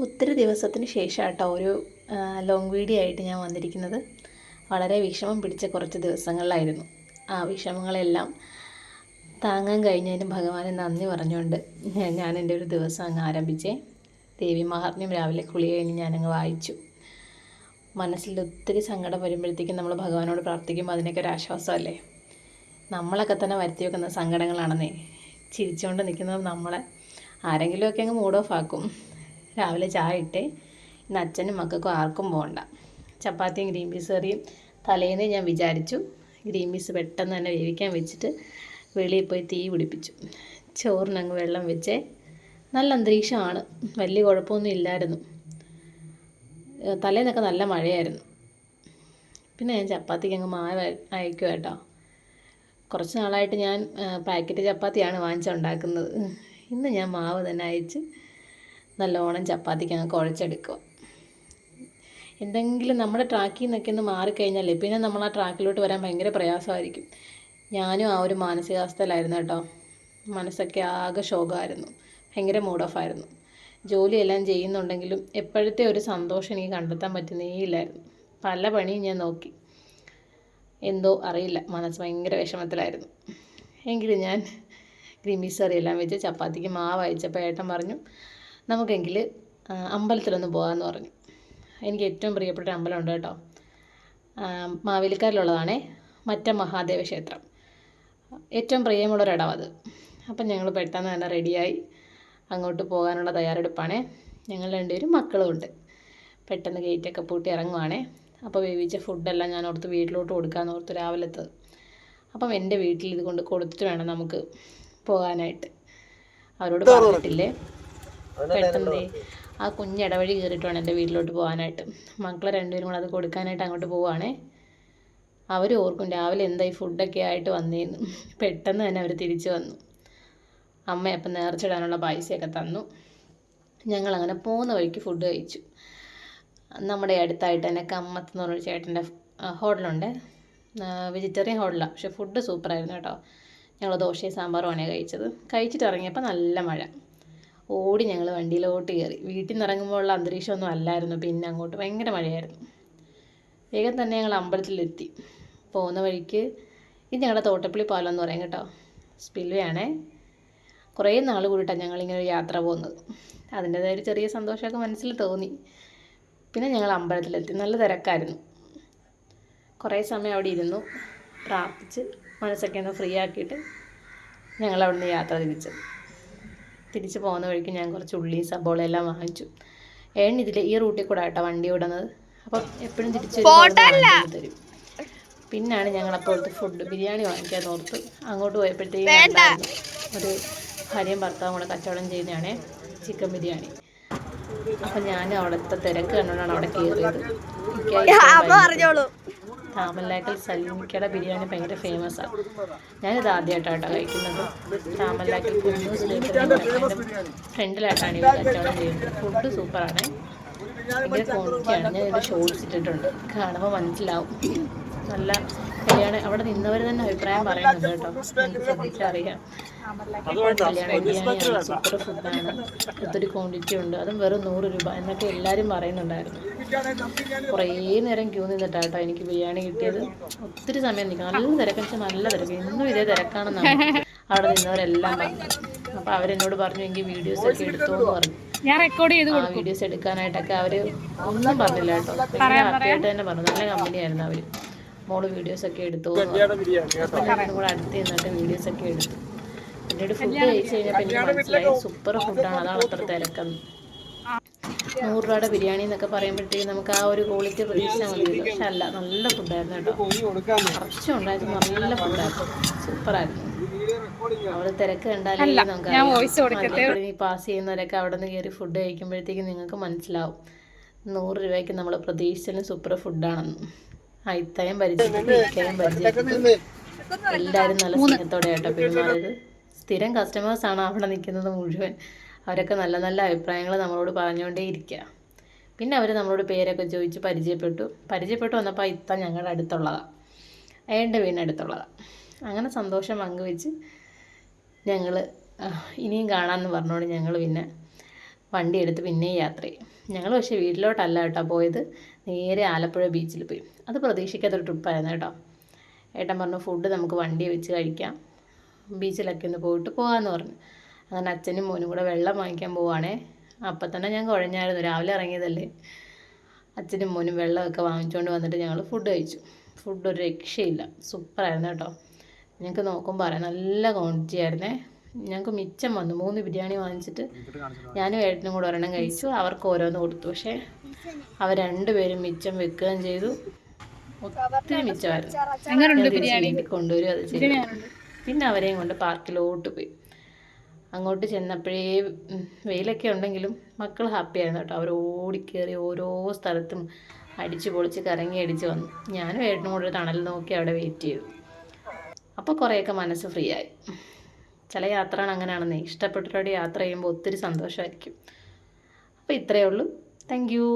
ഒത്തിരി ദിവസത്തിന് ശേഷം കേട്ടോ ഒരു ലോങ് വീഡിയോ ആയിട്ട് ഞാൻ വന്നിരിക്കുന്നത്. വളരെ വിഷമം പിടിച്ച കുറച്ച് ദിവസങ്ങളിലായിരുന്നു. ആ വിഷമങ്ങളെല്ലാം താങ്ങാൻ കഴിഞ്ഞതിന് ഭഗവാനെ നന്ദി പറഞ്ഞുകൊണ്ട് ഞാൻ എൻ്റെ ഒരു ദിവസം അങ്ങ് ആരംഭിച്ചേ. ദേവി മഹാത്മ്യം രാവിലെ കുളി കഴിഞ്ഞ് ഞാനങ്ങ് വായിച്ചു. മനസ്സിൽ ഒത്തിരി സങ്കടം വരുമ്പോഴത്തേക്കും നമ്മൾ ഭഗവാനോട് പ്രാർത്ഥിക്കുമ്പോൾ അതിനൊക്കെ ഒരു ആശ്വാസമല്ലേ. നമ്മളൊക്കെ തന്നെ വരുത്തി വെക്കുന്ന സങ്കടങ്ങളാണെന്നേ. ചിരിച്ചുകൊണ്ട് നിൽക്കുന്നത് നമ്മളെ ആരെങ്കിലുമൊക്കെ അങ്ങ് മൂഡ് ഓഫ് ആക്കും. രാവിലെ ചായ ഇട്ടേ, ഇന്ന് അച്ഛനും മക്കൾക്കും ആർക്കും പോകണ്ട. ചപ്പാത്തിയും ഗ്രീൻ പീസ് കറിയും തലേന്ന് ഞാൻ വിചാരിച്ചു. ഗ്രീൻ പീസ് പെട്ടെന്ന് തന്നെ വേവിക്കാൻ വെച്ചിട്ട് വെളിയിൽ പോയി തീ പിടിപ്പിച്ചു. ചോറിനങ്ങ് വെള്ളം വെച്ചേ. നല്ല അന്തരീക്ഷമാണ്, വലിയ കുഴപ്പമൊന്നും ഇല്ലായിരുന്നു. തലേന്നൊക്കെ നല്ല മഴയായിരുന്നു. പിന്നെ ഞാൻ ചപ്പാത്തിക്ക് അങ്ങ് മാവ് അയക്കും കേട്ടോ. കുറച്ച് നാളായിട്ട് ഞാൻ പാക്കറ്റ് ചപ്പാത്തിയാണ് വാങ്ങിച്ചുണ്ടാക്കുന്നത്. ഇന്ന് ഞാൻ മാവ് തന്നെ അയച്ച് നല്ലോണം ചപ്പാത്തിക്ക് അങ്ങ് കുഴച്ചെടുക്കുക. എന്തെങ്കിലും നമ്മുടെ ട്രാക്കിൽ നിന്നൊക്കെ ഒന്ന് മാറിക്കഴിഞ്ഞാലേ പിന്നെ നമ്മൾ ആ ട്രാക്കിലോട്ട് വരാൻ ഭയങ്കര പ്രയാസമായിരിക്കും. ഞാനും ആ ഒരു മാനസികാവസ്ഥയിലായിരുന്നു കേട്ടോ. മനസ്സൊക്കെ ആകെ ശോകമായിരുന്നു, ഭയങ്കര മൂഡ് ഓഫ് ആയിരുന്നു. ജോലിയെല്ലാം ചെയ്യുന്നുണ്ടെങ്കിലും എപ്പോഴത്തെ ഒരു സന്തോഷം എനിക്ക് കണ്ടെത്താൻ പറ്റുന്നേയില്ലായിരുന്നു. പല പണിയും ഞാൻ നോക്കി, എന്തോ അറിയില്ല, മനസ്സ് ഭയങ്കര വിഷമത്തിലായിരുന്നു. എങ്കിലും ഞാൻ ഗ്രീൻ പീസ് കറിയെല്ലാം വെച്ച് ചപ്പാത്തിക്ക് മാവ് അയച്ചപ്പോൾ ഏട്ടൻ പറഞ്ഞു നമുക്കെങ്കിൽ അമ്പലത്തിലൊന്ന് പോകാമെന്ന് പറഞ്ഞു. എനിക്ക് ഏറ്റവും പ്രിയപ്പെട്ട അമ്പലമുണ്ട് കേട്ടോ, മാവേലിക്കാരിലുള്ളതാണേ, മറ്റ മഹാദേവ ക്ഷേത്രം. ഏറ്റവും പ്രിയമുള്ളൊരിടം അത്. അപ്പം ഞങ്ങൾ പെട്ടെന്ന് തന്നെ റെഡിയായി അങ്ങോട്ട് പോകാനുള്ള തയ്യാറെടുപ്പാണേ. ഞങ്ങൾ രണ്ടുപേരും മക്കളും ഉണ്ട്. പെട്ടെന്ന് ഗേറ്റൊക്കെ പൂട്ടി ഇറങ്ങുവാണേ. അപ്പോൾ വേവിച്ച ഫുഡെല്ലാം ഞാൻ ഓർത്ത് വീട്ടിലോട്ട് കൊടുക്കാമെന്ന് ഓർത്ത് രാവിലത്തത്. അപ്പം എൻ്റെ വീട്ടിൽ ഇത് കൊണ്ട് കൊടുത്തിട്ട് വേണം നമുക്ക് പോകാനായിട്ട്. അവരോട് പറഞ്ഞിട്ടില്ലേ. പെട്ടെന്ന് ആ കുഞ്ഞിടവഴി കയറിയിട്ട് വേണം എൻ്റെ വീട്ടിലോട്ട് പോകാനായിട്ട്. മക്കളെ രണ്ടുപേരും കൂടെ അത് കൊടുക്കാനായിട്ട് അങ്ങോട്ട് പോവുകയാണേ. അവർ ഓർക്കും രാവിലെ എന്തായി ഫുഡൊക്കെ ആയിട്ട് വന്നേന്ന്. പെട്ടെന്ന് തന്നെ അവർ തിരിച്ചു വന്നു. അമ്മ അപ്പം നേർച്ചിടാനുള്ള പൈസയൊക്കെ തന്നു. ഞങ്ങളങ്ങനെ പോകുന്ന വഴിക്ക് ഫുഡ് കഴിച്ചു. നമ്മുടെ അടുത്തായിട്ട് തന്നെ കമ്മത്ത് എന്ന് പറഞ്ഞൊരു ചേട്ടൻ്റെ ഹോട്ടലുണ്ട്. വെജിറ്റേറിയൻ ഹോട്ടലാണ്, പക്ഷേ ഫുഡ് സൂപ്പറായിരുന്നു കേട്ടോ. ഞങ്ങൾ ദോശയും സാമ്പാറുമാണ് കഴിച്ചത്. കഴിച്ചിട്ട് ഇറങ്ങിയപ്പോൾ നല്ല മഴ. ഓടി ഞങ്ങൾ വണ്ടിയിലോട്ട് കയറി. വീട്ടിൽ നിന്ന് ഇറങ്ങുമ്പോഴുള്ള അന്തരീക്ഷമൊന്നും അല്ലായിരുന്നു. പിന്നെ അങ്ങോട്ട് ഭയങ്കര മഴയായിരുന്നു. വേഗം തന്നെ ഞങ്ങൾ അമ്പലത്തിലെത്തി. പോകുന്ന വഴിക്ക് ഇത് ഞങ്ങളുടെ തോട്ടപ്പള്ളി പാലം എന്ന് പറയും കേട്ടോ, സ്പിൽവേ ആണേ. കുറേ നാൾ കൂടിയിട്ടാണ് ഞങ്ങളിങ്ങനെ ഒരു യാത്ര പോകുന്നത്. അതിൻ്റേതായ ഒരു ചെറിയ സന്തോഷമൊക്കെ മനസ്സിൽ തോന്നി. പിന്നെ ഞങ്ങൾ അമ്പലത്തിലെത്തി. നല്ല തിരക്കായിരുന്നു. കുറേ സമയം അവിടെ ഇരുന്നു പ്രാർത്ഥിച്ച് മനസ്സൊക്കെ ഒന്ന് ഫ്രീ ആക്കിയിട്ട് ഞങ്ങൾ അവിടെ നിന്ന് യാത്ര തിരിച്ച് പോകുന്ന വഴിക്ക് ഞാൻ കുറച്ച് ഉള്ളി സബോള എല്ലാം വാങ്ങിച്ചു. ഇതിൽ ഈ റൂട്ടിൽ കൂടെ ആട്ടോ വണ്ടി ഓടുന്നത്. അപ്പം എപ്പോഴും തിരിച്ച് തരും. പിന്നാണ് ഞങ്ങളപ്പോഴത്തെ ഫുഡ് ബിരിയാണി വാങ്ങിക്കാൻ ഓർത്ത് അങ്ങോട്ട് പോയപ്പോഴത്തേക്കും ഒരു ഭാര്യയും ഭർത്താവും കൂടെ കച്ചവടം ചെയ്യുന്നതാണേ, ചിക്കൻ ബിരിയാണി. അപ്പം ഞാൻ അവിടുത്തെ തിരക്ക് കണ്ടുകൊണ്ടാണ് അവിടെ കയറിയത്. താമല്ലാക്കൽ സലീമിക്കയുടെ ബിരിയാണി ഭയങ്കര ഫേമസാണ്. ഞാനിത് ആദ്യമായിട്ടാണ് കഴിക്കുന്നത്. താമല്ലാക്കൽ കുന്നൂസ് ബേക്കറിയുടെ ഫ്രണ്ടിലായിട്ടാണ് ഇവർ കച്ചവടം ചെയ്യുന്നത്. ഫുഡ് സൂപ്പറാണ്, ഭയങ്കര ക്വാണ്ടിറ്റിയാണ്. ഞാനിവിടെ ഷോർട്സ് ഇട്ടിട്ടുണ്ട്, കാണുമ്പോൾ മനസ്സിലാവും. നല്ല കല്യാണം അവിടെ നിന്നവർ തന്നെ അഭിപ്രായം പറയുന്നുണ്ട് കേട്ടോ, എനിക്ക് ശ്രദ്ധിച്ചറിയാം. കല്യാണ ബിരിയാണിയാണ്, സൂപ്പർ ഫുഡാണ്, ഒത്തിരി ക്വാണ്ടിറ്റി ഉണ്ട്, അതും വെറും 100 രൂപ എന്നൊക്കെ എല്ലാവരും പറയുന്നുണ്ടായിരുന്നു. കുറേ നേരം ക്യൂ നിന്നിട്ടാട്ടോ എനിക്ക് ബിരിയാണി കിട്ടിയത്. ഒത്തിരി സമയം നിൽക്കണം, നല്ല തിരക്ക്, വെച്ചാൽ നല്ല തിരക്ക്. ഇന്നും ഇതേ തിരക്കാണെന്നാണ് അവിടെ നിന്നവരെല്ലാം പറഞ്ഞു. അപ്പോൾ അവരെന്നോട് പറഞ്ഞു എങ്കിൽ വീഡിയോസൊക്കെ എടുത്തോ എന്ന് പറഞ്ഞു. ആ വീഡിയോസ് എടുക്കാനായിട്ടൊക്കെ അവർ ഒന്നും പറഞ്ഞില്ല കേട്ടോ, ഭയങ്കര ഹാപ്പിയായിട്ട് തന്നെ പറഞ്ഞു. നല്ല കമ്പനിയായിരുന്നു അവർ. മോള് വീഡിയോസൊക്കെ എടുത്തു കൂടെ അടുത്ത് നിന്നിട്ട് വീഡിയോസൊക്കെ എടുത്തു. പിന്നീട് ഫുഡ് കഴിച്ച് കഴിഞ്ഞപ്പോൾ എനിക്ക് മനസ്സിലായി സൂപ്പർ ഫുഡാണ്, അതാണ് അത്ര തിരക്കെന്ന്. 100 രൂപയുടെ ബിരിയാണി എന്നൊക്കെ പറയുമ്പോഴത്തേക്കും നമുക്ക് ആ ഒരു ക്വാളിറ്റി പ്രതീക്ഷിച്ചാൽ മതിയല്ലോ. പക്ഷെ അല്ല, നല്ല ഫുഡായിരുന്നു കേട്ടോ. കുറച്ചുണ്ടായിരുന്നു, നല്ല ഫുഡായിരുന്നു, സൂപ്പറായിരുന്നു. അവിടെ തിരക്ക് കണ്ടാലേ നമുക്ക് പാസ് ചെയ്യുന്നവരൊക്കെ അവിടെ നിന്ന് കയറി ഫുഡ് കഴിക്കുമ്പോഴത്തേക്കും നിങ്ങൾക്ക് മനസ്സിലാവും 100 രൂപയ്ക്ക് നമ്മൾ പ്രതീക്ഷിച്ചാലും സൂപ്പർ ഫുഡാണെന്ന്. ഇത്തയും പരിചയപ്പെട്ടു, ഇക്കയും പരിചയപ്പെട്ടു. എല്ലാവരും നല്ല സ്നേഹത്തോടെ ആയിട്ടോ പെരുമാറിയത്. സ്ഥിരം കസ്റ്റമേഴ്സാണ് അവിടെ നിൽക്കുന്നത് മുഴുവൻ. അവരൊക്കെ നല്ല നല്ല അഭിപ്രായങ്ങൾ നമ്മളോട് പറഞ്ഞുകൊണ്ടേ ഇരിക്കുക. പിന്നെ അവർ നമ്മളോട് പേരൊക്കെ ചോദിച്ച് പരിചയപ്പെട്ടു വന്നപ്പോൾ ഇത്ത ഞങ്ങളുടെ അടുത്തുള്ളതാണ്, അയാളുടെ വീടിനടുത്തുള്ളതാണ്. അങ്ങനെ സന്തോഷം പങ്കുവെച്ച് ഞങ്ങൾ ഇനിയും കാണാമെന്ന് പറഞ്ഞുകൊണ്ട് ഞങ്ങൾ പിന്നെ വണ്ടി എടുത്ത് പിന്നെയും യാത്ര ചെയ്യും. ഞങ്ങൾ പക്ഷേ വീട്ടിലോട്ടല്ല കേട്ടോ പോയത്, നേരെ ആലപ്പുഴ ബീച്ചിൽ പോയി. അത് പ്രതീക്ഷിക്കാത്തൊരു ട്രിപ്പായിരുന്നു കേട്ടോ. ഏട്ടൻ പറഞ്ഞു ഫുഡ് നമുക്ക് വണ്ടി വെച്ച് കഴിക്കാം, ബീച്ചിലൊക്കെ ഒന്ന് പോയിട്ട് പോകാമെന്ന് പറഞ്ഞു. അങ്ങനെ അച്ഛനും മോനും കൂടെ വെള്ളം വാങ്ങിക്കാൻ പോവുകയാണേ. അപ്പം തന്നെ ഞാൻ കുഴഞ്ഞായിരുന്നു, രാവിലെ ഇറങ്ങിയതല്ലേ. അച്ഛനും മോനും വെള്ളമൊക്കെ വാങ്ങിച്ചുകൊണ്ട് വന്നിട്ട് ഞങ്ങൾ ഫുഡ് കഴിച്ചു. ഫുഡ് ഒരു രക്ഷയില്ല, സൂപ്പറായിരുന്നു കേട്ടോ. ഞങ്ങൾക്ക് നോക്കുമ്പോൾ അറിയാം നല്ല ക്വാണ്ടിറ്റി ആയിരുന്നേ. ഞങ്ങൾക്ക് മിച്ചം വന്നു. 3 ബിരിയാണി വാങ്ങിച്ചിട്ട് ഞാനും ഏട്ടനും കൂടെ ഒരെണ്ണം കഴിച്ചു, അവർക്ക് ഓരോന്ന് കൊടുത്തു. പക്ഷേ അവർ 2 പേരും മിച്ചം വെക്കുകയും ചെയ്തു. ഒത്തിരി മിച്ചമായിരുന്നു. വീട്ടിൽ കൊണ്ടുവരും അത് ചെയ്തു. പിന്നെ അവരെയും കൊണ്ട് പാർക്കിലോട്ട് പോയി. അങ്ങോട്ട് ചെന്നപ്പോഴേ വെയിലൊക്കെ ഉണ്ടെങ്കിലും മക്കൾ ഹാപ്പി ആയിരുന്നു കേട്ടോ. അവർ ഓടിക്കയറി ഓരോ സ്ഥലത്തും അടിച്ച് പൊളിച്ച് കറങ്ങി അടിച്ച് വന്നു. ഞാനും ഏട്ടനും കൂടെ ഒരു തണൽ നോക്കി അവിടെ വെയിറ്റ് ചെയ്തു. അപ്പോൾ കുറേയൊക്കെ മനസ്സ് ഫ്രീ ആയി. ചില യാത്രകൾ അങ്ങനെയാണെന്നേ, ഇഷ്ടപ്പെട്ടവരോട് യാത്ര ചെയ്യുമ്പോൾ ഒത്തിരി സന്തോഷമായിരിക്കും. അപ്പോൾ ഇത്രയേ ഉള്ളൂ. Thank you.